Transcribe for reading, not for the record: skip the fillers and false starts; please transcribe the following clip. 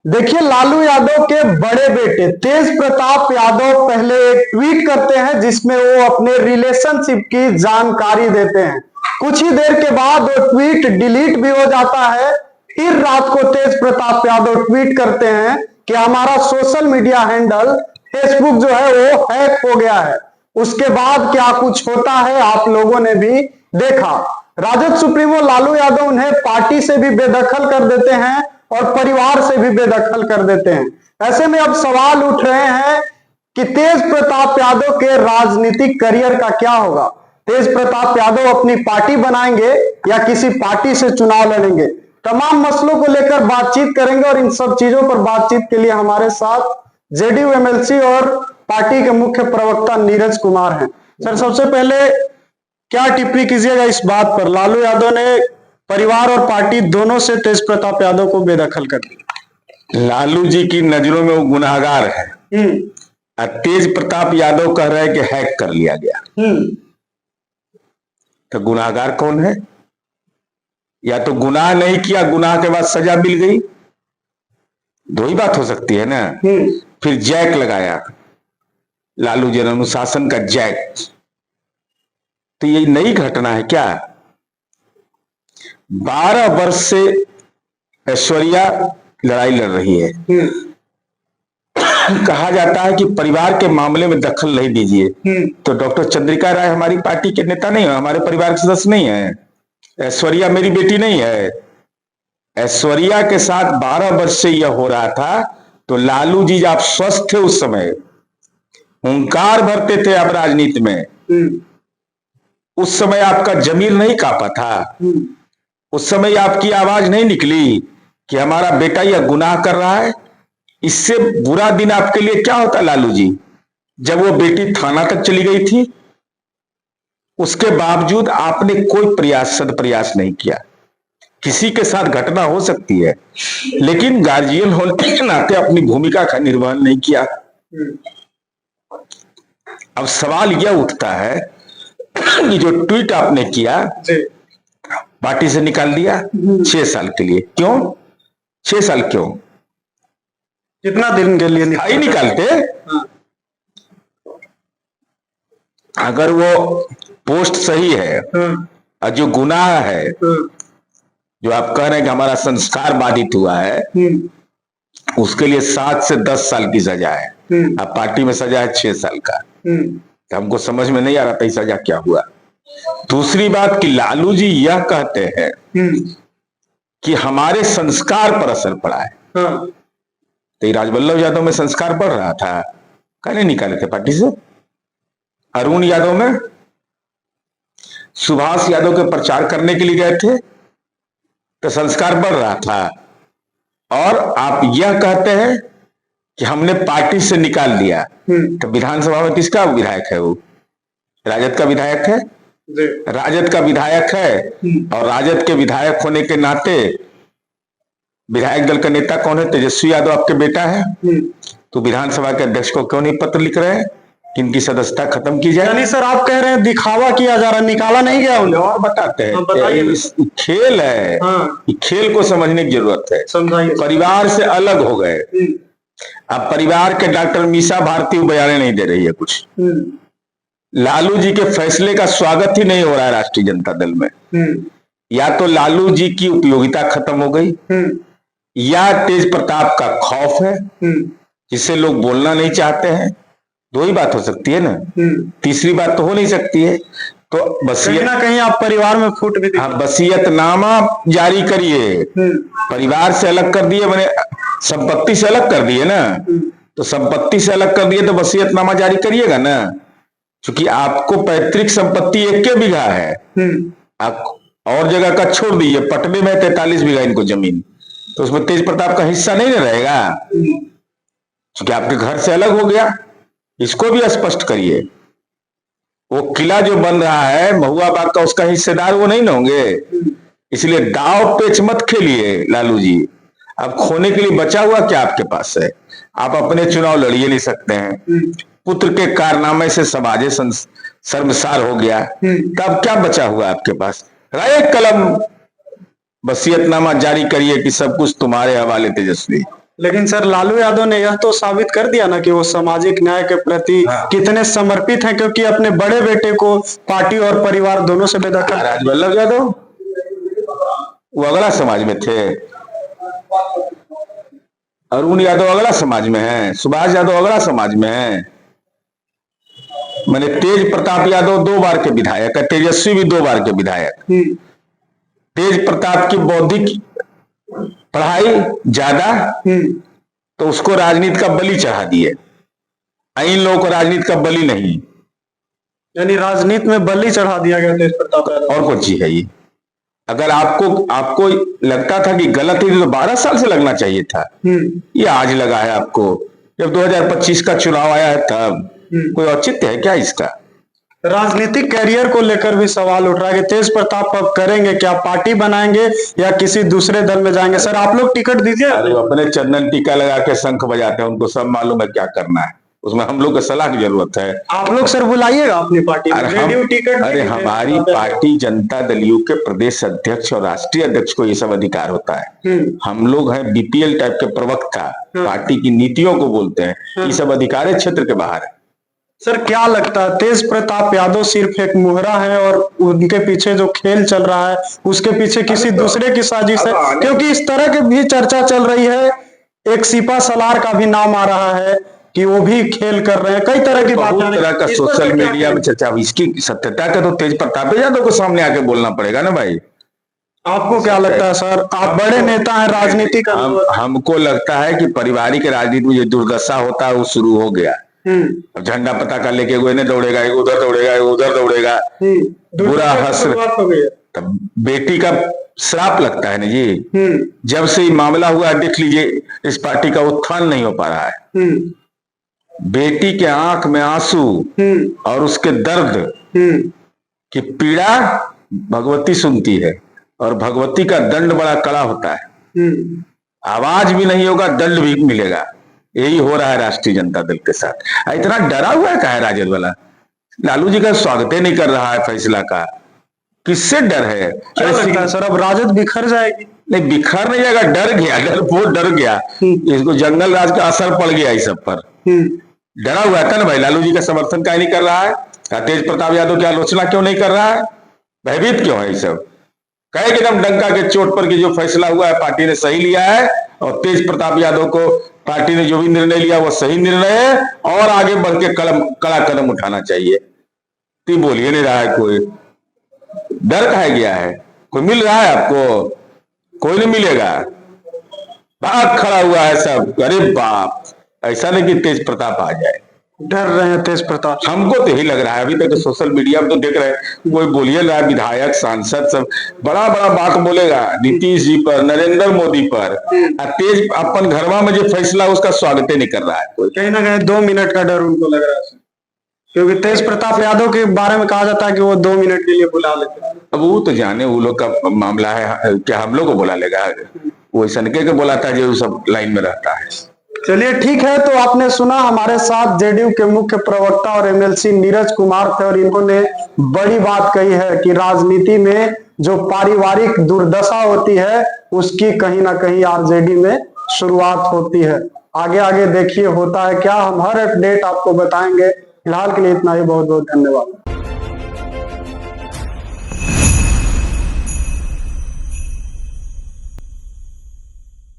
देखिए, लालू यादव के बड़े बेटे तेज प्रताप यादव पहले एक ट्वीट करते हैं जिसमें वो अपने रिलेशनशिप की जानकारी देते हैं। कुछ ही देर के बाद वो ट्वीट डिलीट भी हो जाता है। फिर रात को तेज प्रताप यादव ट्वीट करते हैं कि हमारा सोशल मीडिया हैंडल फेसबुक जो है वो हैक हो गया है। उसके बाद क्या कुछ होता है आप लोगों ने भी देखा। राजद सुप्रीमो लालू यादव उन्हें पार्टी से भी बेदखल कर देते हैं और परिवार से भी बेदखल कर देते हैं। ऐसे में अब सवाल उठ रहे हैं कि तेज प्रताप यादव के राजनीतिक करियर का क्या होगा। तेज प्रताप यादव अपनी पार्टी बनाएंगे या किसी पार्टी से चुनाव लड़ेंगे। तमाम मसलों को लेकर बातचीत करेंगे और इन सब चीजों पर बातचीत के लिए हमारे साथ जेडीयू एमएलसी और पार्टी के मुख्य प्रवक्ता नीरज कुमार हैं। सर, सबसे पहले क्या टिप्पणी कीजिएगा इस बात पर, लालू यादव ने परिवार और पार्टी दोनों से तेज प्रताप यादव को बेदखल कर दिया। लालू जी की नजरों में वो गुनाहगार है और तेज प्रताप यादव कह रहे हैं कि हैक कर लिया गया। तो गुनाहगार कौन है? या तो गुनाह नहीं किया, गुनाह के बाद सजा मिल गई, दो ही बात हो सकती है ना। फिर जैक लगाया लालू जी ने, अनुशासन का जैक। तो ये नई घटना है क्या? 12 वर्ष से ऐश्वर्या लड़ाई लड़ रही है। कहा जाता है कि परिवार के मामले में दखल नहीं दीजिए। तो डॉक्टर चंद्रिका राय हमारी पार्टी के नेता नहीं है, हमारे परिवार के सदस्य नहीं है। ऐश्वर्या मेरी बेटी नहीं है। ऐश्वर्या के साथ 12 वर्ष से यह हो रहा था। तो लालू जी आप स्वस्थ थे उस समय, हुंकार भरते थे आप राजनीति में, उस समय आपका जमीर नहीं कांपा था, उस समय आपकी आवाज नहीं निकली कि हमारा बेटा यह गुनाह कर रहा है। इससे बुरा दिन आपके लिए क्या होता लालू जी, जब वो बेटी थाना तक चली गई थी, उसके बावजूद आपने कोई प्रयास नहीं किया। किसी के साथ घटना हो सकती है, लेकिन गार्जियन होने के नाते अपनी भूमिका का निर्वहन नहीं किया। अब सवाल यह उठता है कि जो ट्वीट आपने किया, पार्टी से निकाल दिया 6 साल के लिए। क्यों 6 साल? क्यों? कितना दिन के लिए निकालते? अगर वो पोस्ट सही है और जो गुनाह है, जो आप कह रहे हैं कि हमारा संस्कार बाधित हुआ है, उसके लिए 7 से 10 साल की सजा है। अब पार्टी में सजा है 6 साल का। तो हमको समझ में नहीं आ रहा था सजा क्या हुआ। दूसरी बात कि लालू जी यह कहते हैं कि हमारे संस्कार पर असर पड़ा है। तो राजवल्लभ यादव में संस्कार बढ़ रहा था, कहने निकाले थे पार्टी से। अरुण यादव में सुभाष यादव के प्रचार करने के लिए गए थे, तो संस्कार बढ़ रहा था। और आप यह कहते हैं कि हमने पार्टी से निकाल दिया। तो विधानसभा में किसका विधायक है? वो राजद का विधायक है। राजद का विधायक है, और राजद के विधायक होने के नाते विधायक दल का नेता कौन है? तेजस्वी यादव आपके बेटा है। तो विधानसभा के अध्यक्ष को क्यों नहीं पत्र लिख रहे हैं कि इनकी सदस्यता खत्म की जाए? यानी सर आप कह रहे हैं दिखावा किया जा रहा, निकाला नहीं गया उन्हें। और बताते हैं खेल है। खेल को समझने की जरूरत है। परिवार से अलग हो गए। अब परिवार के डॉक्टर मीसा भारती बयाने नहीं दे रही है कुछ। लालू जी के फैसले का स्वागत ही नहीं हो रहा है राष्ट्रीय जनता दल में। या तो लालू जी की उपयोगिता खत्म हो गई, या तेज प्रताप का खौफ है जिससे लोग बोलना नहीं चाहते हैं। दो ही बात हो सकती है ना, तीसरी बात तो हो नहीं सकती है। तो कहीं ना कहीं आप परिवार में फूट भी हाँ, वसीयतनामा जारी करिए। परिवार से अलग कर दिए, मैंने संपत्ति से अलग कर दिए ना। तो संपत्ति से अलग कर दिए तो वसीयतनामा जारी करिएगा ना, क्योंकि आपको पैतृक संपत्ति 1 बीघा है, आप और जगह का छोड़ दीजिए। पटने में 43 बीघा इनको जमीन, तो उसमें तेज प्रताप का हिस्सा नहीं रहेगा, क्योंकि आपके घर से अलग हो गया। इसको भी स्पष्ट करिए। वो किला जो बन रहा है महुआ बाग का, उसका हिस्सेदार वो नहीं होंगे। इसलिए दाव पेच मत खेलिए लालू जी। अब खोने के लिए बचा हुआ क्या आपके पास है? आप अपने चुनाव लड़िए नहीं सकते हैं। पुत्र के कारनामे से समाज शर्मसार हो गया, तब क्या बचा हुआ आपके पास? एक कलम वसीयतनामा जारी करिए कि सब कुछ तुम्हारे हवाले तेजस्वी। लेकिन सर लालू यादव ने यह तो साबित कर दिया ना कि वो सामाजिक न्याय के प्रति कितने समर्पित हैं, क्योंकि अपने बड़े बेटे को पार्टी और परिवार दोनों से बेदखल। राजवल्लभ यादव वो अगला समाज में थे, अरुण यादव अगला समाज में है, सुभाष यादव अगला समाज में है। मैंने तेज प्रताप यादव 2 बार के विधायक है, तेजस्वी भी 2 बार के विधायक। तेज प्रताप की बौद्धिक पढ़ाई ज्यादा, तो उसको राजनीति का बलि चढ़ा दिए। इन लोगों को राजनीति का बलि नहीं, यानी राजनीति में बलि चढ़ा दिया गया तेज प्रताप यादव। और कुछ चीज है ये। अगर आपको लगता था कि गलत है तो 12 साल से लगना चाहिए था, ये आज लगा है आपको जब 2025 का चुनाव आया है तब। कोई औचित्य है क्या इसका? राजनीतिक कैरियर को लेकर भी सवाल उठ रहा है कि तेज प्रताप अब करेंगे क्या, पार्टी बनाएंगे या किसी दूसरे दल में जाएंगे? सर आप लोग टिकट दीजिए। अरे अपने चंदन टीका लगा के शंख बजाते हैं, उनको सब मालूम है क्या करना है, उसमें हम लोग को सलाह की जरूरत है। आप लोग सर बुलाइएगा अपनी पार्टी में, रेडियो टिकट। अरे हमारी पार्टी जनता दल यू के प्रदेश अध्यक्ष और राष्ट्रीय अध्यक्ष को ये सब अधिकार होता है। हम लोग हैं बीपीएल टाइप के प्रवक्ता, पार्टी की नीतियों को बोलते हैं, ये सब अधिकार क्षेत्र के बाहर है। सर क्या लगता है तेज प्रताप यादव सिर्फ एक मुहरा है और उनके पीछे जो खेल चल रहा है उसके पीछे किसी दूसरे की साजिश है? क्योंकि इस तरह की भी चर्चा चल रही है, एक सिपा सलार का भी नाम आ रहा है कि वो भी खेल कर रहे हैं, कई तरह की बातें, तरह का सोशल मीडिया में चर्चा। इसकी सत्यता का तो तेज प्रताप यादव को सामने आके बोलना पड़ेगा ना भाई। आपको क्या लगता है सर, आप बड़े नेता हैं, राजनीति का? हमको लगता है कि पारिवारिक राजनीति में जो दुर्दशा होता है वो शुरू हो गया। अब झंडा पताका लेके कोई नहीं दौड़ेगा, एक उधर दौड़ेगा, एक उधर दौड़ेगा, बुरा हसर। तब बेटी का श्राप लगता है ना जी। जब से ये मामला हुआ देख लीजिए, इस पार्टी का उत्थान नहीं हो पा रहा है। बेटी के आंख में आंसू और उसके दर्द की पीड़ा भगवती सुनती है, और भगवती का दंड बड़ा कड़ा होता है। आवाज भी नहीं होगा, दंड भी मिलेगा। यही हो रहा है राष्ट्रीय जनता दल के साथ। इतना डरा हुआ है राजद वाला? लालू जी का स्वागत ही नहीं कर रहा है फैसला का, किससे डर है? क्या लगता है सर अब राजद बिखर जाएगी? नहीं बिखर नहीं जाएगा, डर गया, डर गया। इसको जंगल राज का असर पड़ गया इस सब पर। डरा हुआ था ना भाई, लालू जी का समर्थन क्या नहीं कर रहा है, तेज प्रताप यादव की आलोचना क्यों नहीं कर रहा है, भयभीत क्यों है? ये सब कहे कि एकदम डंका के चोट पर कि जो फैसला हुआ है पार्टी ने सही लिया है, और तेज प्रताप यादव को पार्टी ने जो भी निर्णय लिया वो सही निर्णय है, और आगे बढ़ के कड़ा कदम उठाना चाहिए। तो बोल ही नहीं रहा है कोई, डर कहा गया है? कोई मिल रहा है आपको? कोई नहीं मिलेगा, भाग खड़ा हुआ है सब। अरे बाप, ऐसा नहीं कि तेज प्रताप आ जाए, डर रहे हैं तेज प्रताप। हमको तो यही लग रहा है। अभी तक तो सोशल मीडिया में तो देख रहे हैं, कोई बोलिए रहा है, विधायक सांसद सब बड़ा बड़ा बात बोलेगा नीतीश जी पर, नरेंद्र मोदी पर। तेज अपन घरवा में जो फैसला उसका स्वागत ही नहीं कर रहा है कोई। कहीं ना कहीं 2 मिनट का डर उनको लग रहा है, क्योंकि तेज प्रताप यादव के बारे में कहा जाता है कि वो 2 मिनट के लिए बुला लेते हैं। अब वो तो जाने वो लोग का मामला है, क्या हम लोग को बुला लेगा? वो सनके के बुलाता है जो सब लाइन में रहता है। चलिए ठीक है, तो आपने सुना हमारे साथ जेडीयू के मुख्य प्रवक्ता और एमएलसी नीरज कुमार थे, और इन्होंने बड़ी बात कही है कि राजनीति में जो पारिवारिक दुर्दशा होती है उसकी कहीं ना कहीं आरजेडी में शुरुआत होती है। आगे आगे देखिए होता है क्या, हम हर अपडेट आपको बताएंगे। फिलहाल के लिए इतना ही, बहुत बहुत धन्यवाद।